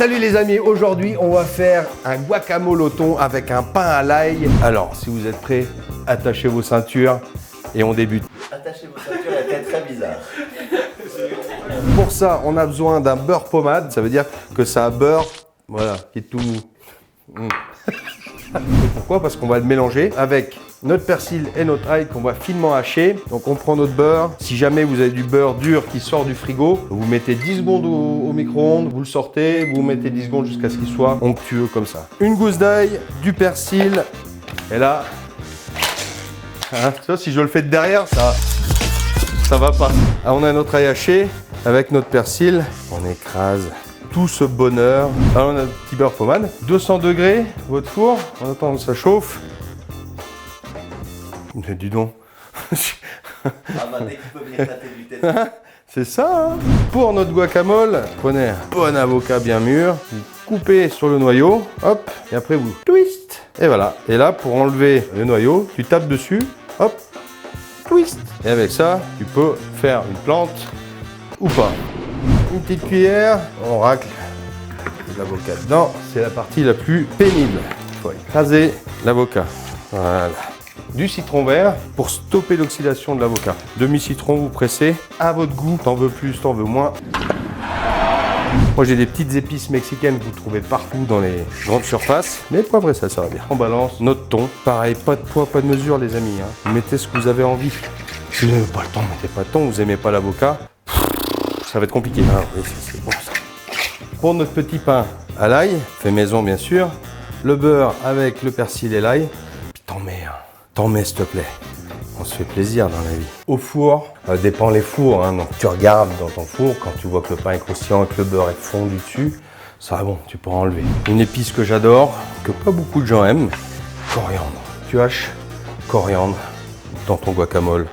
Salut les amis, aujourd'hui on va faire un guacamole au thon avec un pain à l'ail. Alors si vous êtes prêts, attachez vos ceintures et on débute. Attachez vos ceintures, la tête très bizarre. Pour ça, on a besoin d'un beurre pommade, ça veut dire que c'est un beurre, voilà, qui est tout mou. Pourquoi? Parce qu'on va le mélanger avec notre persil et notre ail qu'on va finement hacher. Donc on prend notre beurre. Si jamais vous avez du beurre dur qui sort du frigo, vous mettez 10 secondes au micro-ondes, vous le sortez, vous mettez 10 secondes jusqu'à ce qu'il soit onctueux comme ça. Une gousse d'ail, du persil, et là, hein, tu vois, si je le fais de derrière, ça va pas. Ah, on a notre ail haché avec notre persil, on écrase tout ce bonheur. Alors on a un petit beurre pommade, 200 degrés, votre four, on attend que ça chauffe. Mais dis donc. Ah bah dès qu'il peut venir tâter du tête. C'est ça, hein. Pour notre guacamole, prenez un bon avocat bien mûr, vous coupez sur le noyau, hop, et après vous twist. Et voilà. Et là, pour enlever le noyau, tu tapes dessus, hop, twist. Et avec ça, tu peux faire une plante ou pas. Une petite cuillère, on racle l'avocat dedans. C'est la partie la plus pénible. Il faut écraser l'avocat. Voilà. Du citron vert pour stopper l'oxydation de l'avocat. Demi-citron, vous pressez à votre goût. T'en veux plus, t'en veux moins. Moi j'ai des petites épices mexicaines que vous trouvez partout dans les grandes surfaces. Mais poivre et ça va bien. On balance notre thon. Pareil, pas de poids, pas de mesure les amis. Hein. Vous mettez ce que vous avez envie. Si vous n'avez pas le temps, mettez pas de thon. Vous aimez pas l'avocat, ça va être compliqué. Ah, oui, c'est bon ça. Pour notre petit pain à l'ail, fait maison bien sûr. Le beurre avec le persil et l'ail. Puis t'en mets un. T'en mets s'il te plaît, on se fait plaisir dans la vie. Au four, dépend les fours, hein. Donc tu regardes dans ton four, quand tu vois que le pain est croustillant et que le beurre est fondu dessus, ça va bon, tu peux enlever. Une épice que j'adore, que pas beaucoup de gens aiment, coriandre. Tu haches coriandre dans ton guacamole.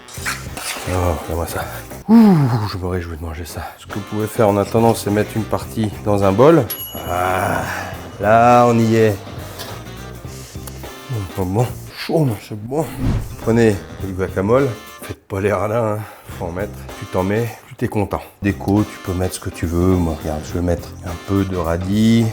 Oh, regarde-moi ça. Ouh, je me réjouis de manger ça. Ce que vous pouvez faire en attendant, c'est mettre une partie dans un bol. Ah, là, on y est. Bon. Chaud, c'est bon. Prenez le guacamole, faites pas les radins, hein. Faut en mettre. Tu t'en mets, tu t'es content. Déco, tu peux mettre ce que tu veux. Moi, regarde, je vais mettre un peu de radis,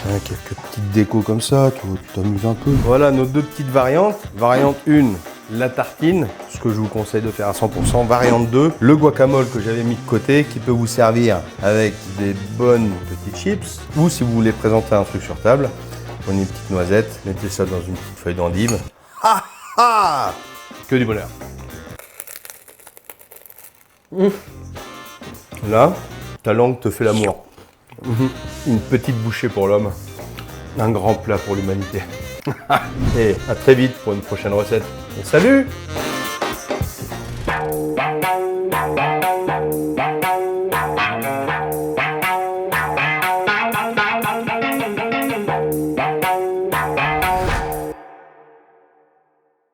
hein, quelques petites décos comme ça, tu t'amuses un peu. Voilà nos deux petites variantes. Variante 1, la tartine, ce que je vous conseille de faire à 100%. Variante 2, le guacamole que j'avais mis de côté, qui peut vous servir avec des bonnes petites chips. Ou si vous voulez présenter un truc sur table, prenez une petite noisette, mettez ça dans une petite feuille d'endive. Ah ah! Que du bonheur. Là, ta langue te fait l'amour. Une petite bouchée pour l'homme. Un grand plat pour l'humanité. Et à très vite pour une prochaine recette. Et salut!